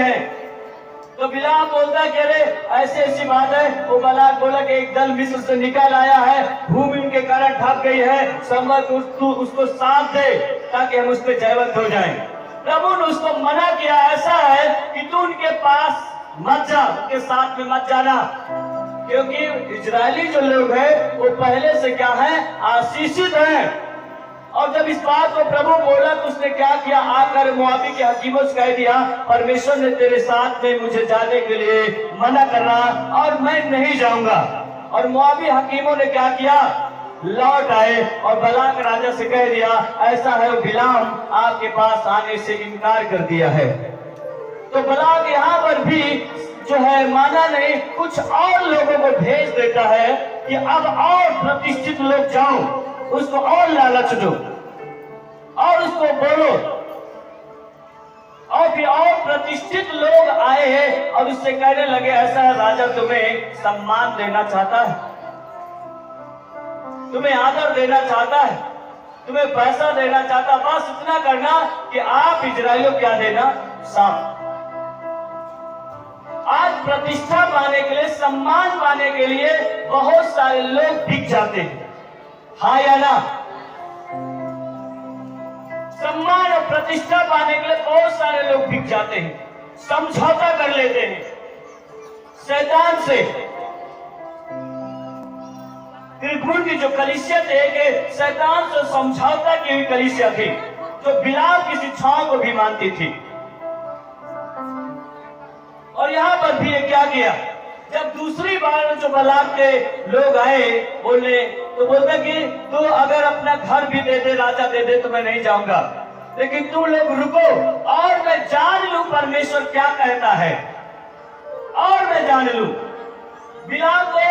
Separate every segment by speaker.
Speaker 1: हैं। तो बिलाम बोलता है कि अरे ऐसी ऐसी बात है। वो बलाक बोला कि एक दल मिस्र से निकल आया है, भूमि उनके कारण ढक गई है, सम्मत उसको साथ दे ताकि हम उस पर जयवंत हो जाएं। प्रभु ने उसको मना किया, ऐसा है कि तू उनके पास मत जा, उनके साथ में मत जाना, क्योंकि इजरायली जो लोग हैं वो पहले से क्या है, आशीषित हैं। और जब इस बात को प्रभु बोला तो उसने क्या किया, आकर मोआबी के हकीमों से कह दिया, परमेश्वर ने तेरे साथ में मुझे जाने के लिए मना करना और मैं नहीं जाऊंगा। और मोआबी हकीमों ने क्या किया, लौट आए और बलाक राजा से कह दिया, ऐसा है बिलाम आपके पास आने से इनकार कर दिया है। तो बलाक यहाँ पर भी जो है माना नहीं, कुछ और लोगों को भेज देता है कि अब और प्रतिष्ठित लोग जाओ, उसको और लालच दो और उसको बोलो। और फिर और प्रतिष्ठित लोग आए हैं और उससे कहने लगे, ऐसा है राजा तुम्हें सम्मान देना चाहता है, तुम्हें आदर देना चाहता है, तुम्हें पैसा देना चाहता, बस इतना करना कि आप इजराइलियों क्या देना, साथ। आज प्रतिष्ठा पाने के लिए, सम्मान पाने के लिए बहुत सारे लोग बिक जाते हैं, हाँ या ना। सम्मान और प्रतिष्ठा पाने के लिए बहुत सारे लोग बिक जाते हैं, समझौता कर लेते हैं शैतान से। त्रिभुवन की जो कलीसिया थे कि शैतान से समझौता की हुई कलीसिया थी, जो बिलाम की शिक्षाओं को भी मानती थी। और यहां पर भी ये क्या किया, जब दूसरी बार जो बलाक के लोग आए बोलने, तो बोलते कि तू अगर अपना घर भी दे दे, राजा दे दे, तो मैं नहीं जाऊंगा, लेकिन तुम लोग रुको और मैं जान लूं परमेश्वर क्या कहता है, और मैं जान लूं। बिलाम को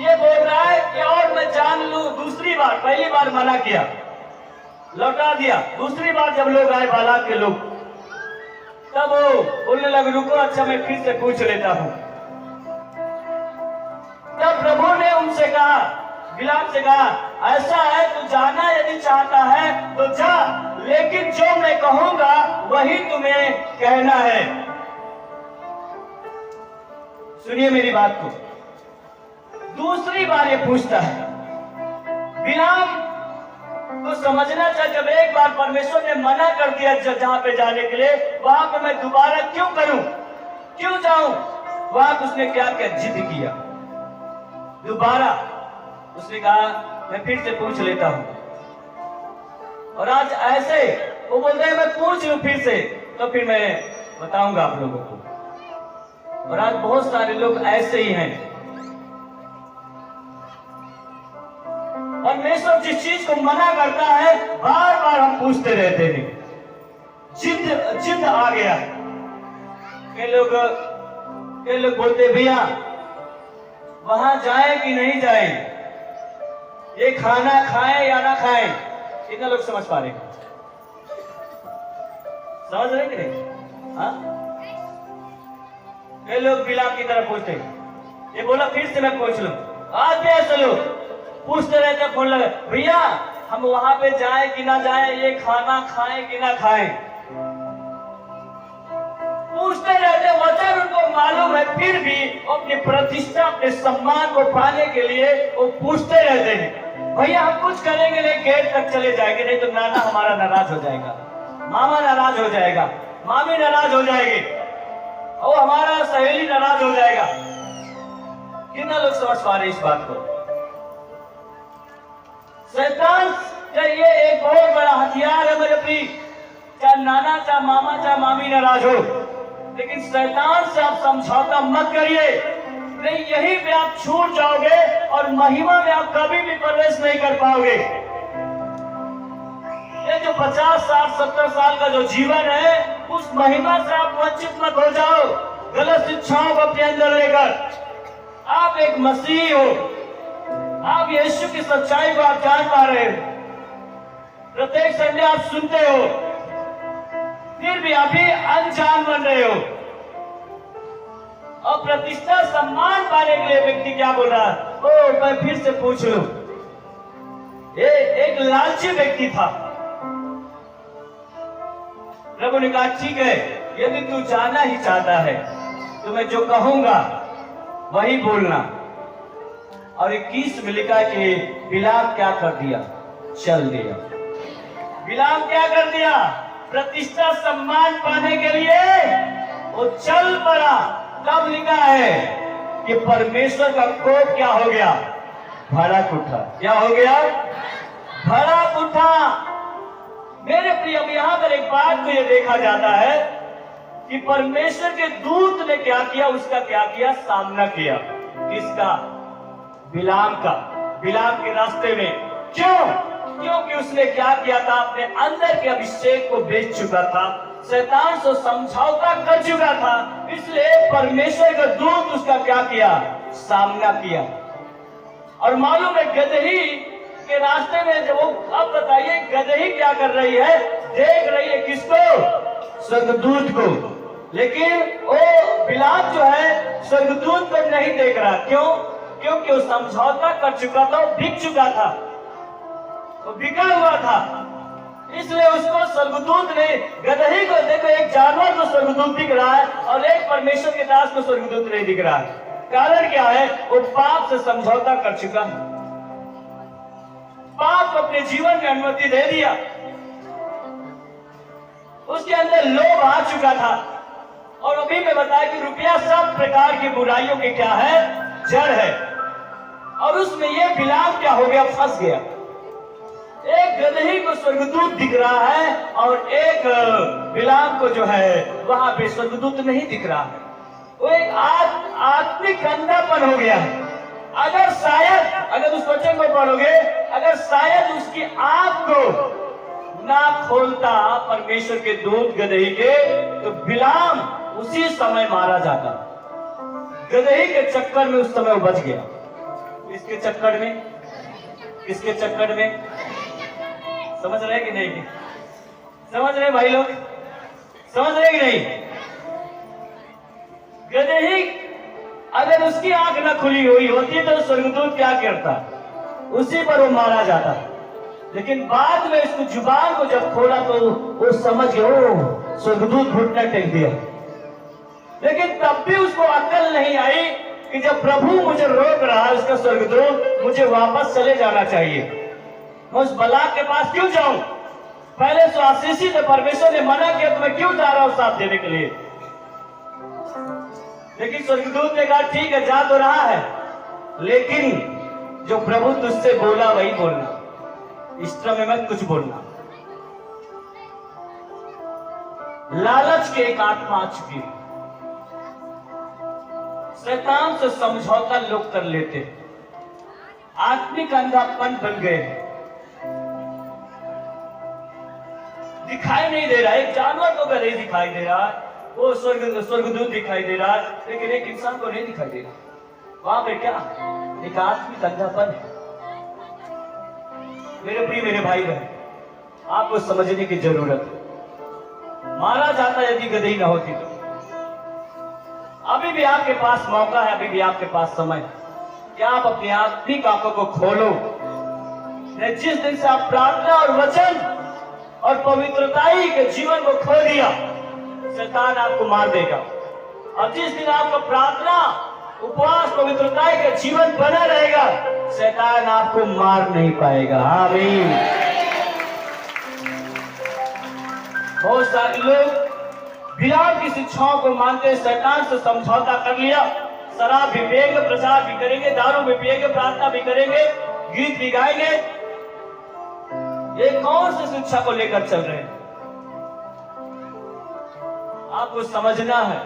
Speaker 1: ये बोल रहा है कि और मैं जान लूं। दूसरी बार, पहली बार मना किया, लौटा दिया। दूसरी बार जब लोग आए बलाक के लोग, तब वो बोलने लगे, रुको अच्छा मैं फिर से पूछ लेता हूं। तब प्रभु ने उनसे कहा, बिलाम से कहा, ऐसा है तू जाना यदि चाहता है तो जा, लेकिन जो मैं कहूंगा वही तुम्हें कहना है। सुनिए मेरी बात को। दूसरी बार ये पूछता है। बिलाम तो समझना चाहिए, जब एक बार परमेश्वर ने मना कर दिया जहां पे जाने के लिए, वहां पे मैं दोबारा क्यों करूं, क्यों जाऊं। वहां उसने क्या क्या जिद किया, दोबारा उसने कहा मैं फिर से पूछ लेता हूं। और आज ऐसे वो बोलते हैं मैं पूछ लूं फिर से, तो फिर मैं बताऊंगा आप लोगों को। और आज बहुत सारे लोग ऐसे ही हैं। परमेश्वर जिस चीज को मना करता है बार बार हम पूछते रहते हैं, जिद आ गया। कई लोग बोलते भैया वहां जाए कि नहीं जाए, ये खाना खाएं या ना खाएं। कितना लोग समझ पा रहे, समझ रहे कि नहीं? हाँ, कई लोग बिलाम की तरह पूछते, ये बोला फिर से मैं पूछ लूं। आज भी ऐसे लोग पूछते रहते, फोन लगे, भैया हम वहां पे जाएं कि ना जाएं, ये खाना खाएं कि ना खाएं। पूछते रहते, वचन उनको मालूम है, फिर भी अपनी प्रतिष्ठा, अपने सम्मान को पाने के लिए वो पूछते रहते हैं। भैया हम कुछ करेंगे नहीं, गेट तक चले जाएंगे, नहीं तो नाना हमारा नाराज हो जाएगा, मामा नाराज हो जाएगा, मामी नाराज हो जाएगी, और हमारा सहेली नाराज हो जाएगा। कितना लोग समझ पा रहे इस बात को? शैतान का ये एक बहुत बड़ा हथियार है मेरे प्रिय। चाहे नाना, चाहे मामा, चाहे मामी नाराज हो, लेकिन शैतान से आप समझौता मत करिए, नहीं यही पे आप छूट जाओगे और महिमा में आप कभी भी प्रवेश नहीं कर पाओगे। ये जो 50, 60, 70 साल का जो जीवन है, उस महिमा से आप वंचित मत हो जाओ, गलत शिक्षाओं को अपने अंदर लेकर। आप एक मसीही हो, आप यीशु की सच्चाई को आप जान पा रहे हो, प्रत्येक संडे आप सुनते हो, फिर भी अभी अनजान बन रहे हो। और प्रतिष्ठा, सम्मान पाने के लिए व्यक्ति क्या बोल रहा है, ओ मैं फिर से पूछ लूं। ये एक लालची व्यक्ति था। प्रभु ने कहा ठीक है, यदि तू जाना ही चाहता है तो मैं जो कहूंगा वही बोलना। और 21 में लिखा कि बिलाम क्या कर दिया, चल दिया। बिलाम क्या कर दिया, प्रतिष्ठा सम्मान पाने के लिए वो चल पड़ा। तब लिखा है कि परमेश्वर का कोप क्या हो गया, भड़क उठा। क्या हो गया, भड़क उठा। मेरे प्रिय, यहाँ पर एक बात तो ये देखा जाता है कि परमेश्वर के दूत ने क्या किया, उसका क्या किया, सामना किया। किसका, बिलाम का, बिलाम के रास्ते में। क्यों, क्योंकि उसने क्या किया था, अपने अंदर के अभिषेक को बेच चुका था, शैतान से समझौता कर चुका था। इसलिए परमेश्वर का दूत उसका क्या किया, सामना किया। और मालूम है गदही के रास्ते में जब वो, अब बताइए गदही क्या कर रही है, देख रही है किसको, स्वर्गदूत को। लेकिन वो बिलाम जो है स्वर्गदूत को नहीं देख रहा। क्यों, क्योंकि वो समझौता कर चुका था, वो बिक चुका था, वो बिका हुआ था। इसलिए उसको स्वर्गदूत ने, गदही को देखो, एक जानवर को स्वर्गदूत दिख रहा है और एक परमेश्वर के दास को स्वर्गदूत नहीं दिख रहा है। कारण क्या है, वो पाप से समझौता कर चुका है, पाप को अपने जीवन में अनुमति दे दिया, उसके अंदर लोभ आ चुका था। और अभी मैं बताया कि रुपया सब प्रकार की बुराइयों की क्या है, जड़ है। और उसमें ये बिलाम क्या हो गया, फंस गया। एक गदही को स्वर्गदूत दिख रहा है और एक बिलाम को जो है वहां पे स्वर्गदूत नहीं दिख रहा है। वो एक आत्मिक अंधापन हो गया है। अगर शायद, अगर उस वचन को पढ़ोगे, अगर शायद उसकी आंख को ना खोलता परमेश्वर के दूत गदही के, तो बिलाम उसी समय मारा जाता। गदही के चक्कर में उस समय वो बच गया। इसके चक्कर में, किसके चक्कर में, समझ रहे कि नहीं, समझ रहे भाई लोग, समझ रहे कि नहीं। गदही अगर उसकी आंख न खुली हुई होती तो स्वर्गदूत क्या करता, उसी पर वो मारा जाता। लेकिन बाद में इसको जुबान को जब खोला तो वो समझ गया, स्वर्गदूत घुटना टेक दिया। लेकिन तब भी उसको अकल नहीं आई कि जब प्रभु मुझे रोक रहा है, उसका स्वर्गदूत, मुझे वापस चले जाना चाहिए। मैं उस बलाक के पास क्यों जाऊं, पहले तो आशीषित परमेश्वर ने मना किया, तो मैं क्यों जा रहा हूं साथ देने के लिए। लेकिन स्वर्गदूत ने कहा ठीक है, जा तो रहा है, लेकिन जो प्रभु तुझसे बोला वही बोलना, इष्ट में मत कुछ बोलना। लालच की एक आत्मा आ चुकी है। शैतान से समझौता लोग कर लेते, आत्मिक अंधापन बन गए। दिखाई नहीं दे रहा है, एक जानवर को नहीं दिखाई दे रहा है, वो स्वर्गदूत दिखाई दे रहा है, लेकिन एक इंसान को नहीं दिखाई दे रहा। वहां पे क्या, एक आत्मिक अंधापन है। मेरे प्रिय, मेरे भाई बहन, आपको समझने की जरूरत है। मारा जाता यदि गदही न होती तो। अभी भी आपके पास मौका है, अभी भी आपके पास समय है। क्या आप अपनी आत्मिक आंखों को खोलो। जिस दिन से आप प्रार्थना और वचन और पवित्रताई के जीवन को खो दिया, शैतान आपको मार देगा। और जिस दिन आपका प्रार्थना, उपवास, पवित्रताई का जीवन बना रहेगा, शैतान आपको मार नहीं पाएगा। आमीन। बहुत सारे लोग बिलाम की शिक्षाओं को मानते, शैतान से समझौता कर लिया। शराब भी पिएंगे, प्रचार भी करेंगे, दारू भी पिएंगे, प्रार्थना भी करेंगे, गीत भी गाएंगे। ये कौन सी शिक्षा को लेकर चल रहे हैं? आपको समझना है,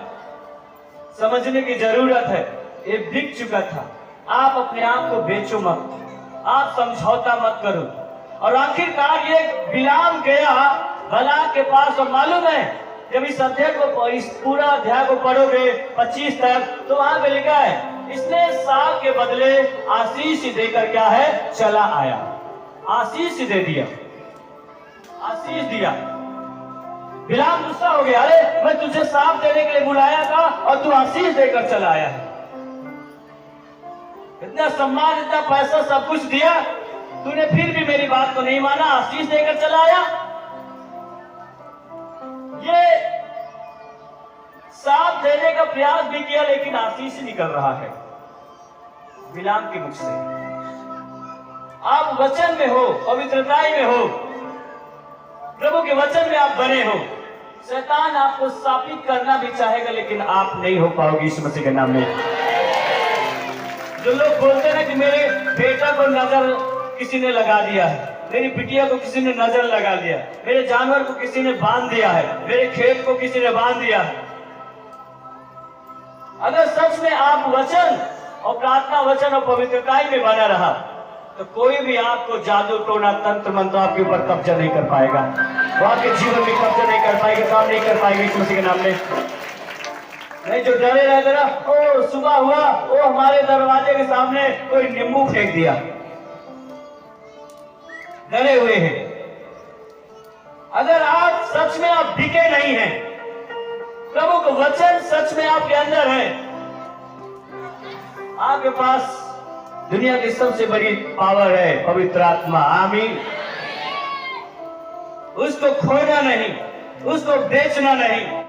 Speaker 1: समझने की जरूरत है। ये बिक चुका था। आप अपने आप को बेचो मत, आप समझौता मत करो। और आखिरकार ये बिलाम गया बलाक के पास। और मालूम है, जब इस अध्याय को, इस पूरा अध्याय को पढ़ोगे 25 तक, तो वहां पे लिखा है, इसने साग के बदले आशीष देकर क्या है, चला आया। आशीष दे दिया, आशीष दिया। बिलाम गुस्सा हो गया, अरे मैं तुझे साफ देने के लिए बुलाया था और तू आशीष देकर चला आया है। इतना सम्मान, इतना पैसा, सब कुछ दिया, तूने फिर भी मेरी बात को नहीं माना, आशीष देकर चला आया। ये लेने का प्रयास भी किया, लेकिन आशीष निकल रहा है बिलाम के मुख से। आप वचन में हो, पवित्रताई में हो, प्रभु के वचन में आप बने हो। शैतान आपको स्थापित करना भी चाहेगा, लेकिन आप नहीं हो पाओगे यीशु मसीह के नाम में। जो लोग बोलते हैं कि मेरे बेटा को नजर किसी ने लगा दिया है, मेरी बिटिया को किसी ने नजर लगा दिया, मेरे जानवर को किसी ने बांध दिया है, मेरे खेत को किसी ने बांध दिया है। अगर सच में आप वचन और प्रार्थना वचन और पवित्रताई में बना रहा, तो कोई भी आपको जादू टोना तंत्र मंत्र आपके ऊपर कब्जा नहीं कर पाएगा, वो आपके जीवन में कब्जा नहीं कर पाएगा, काम नहीं कर पाएगा यीशु मसीह के नाम में। नहीं जो डरे रहते ना, ओ सुबह हुआ, ओ हमारे दरवाजे के सामने कोई नींबू फेंक दिया, डरे हुए हैं। अगर आप सच में आप बिके नहीं हैं, प्रभु का वचन सच में आपके अंदर है, आपके पास दुनिया की सबसे बड़ी पावर है पवित्र आत्मा। आमीन। उसको खोना नहीं, उसको बेचना नहीं।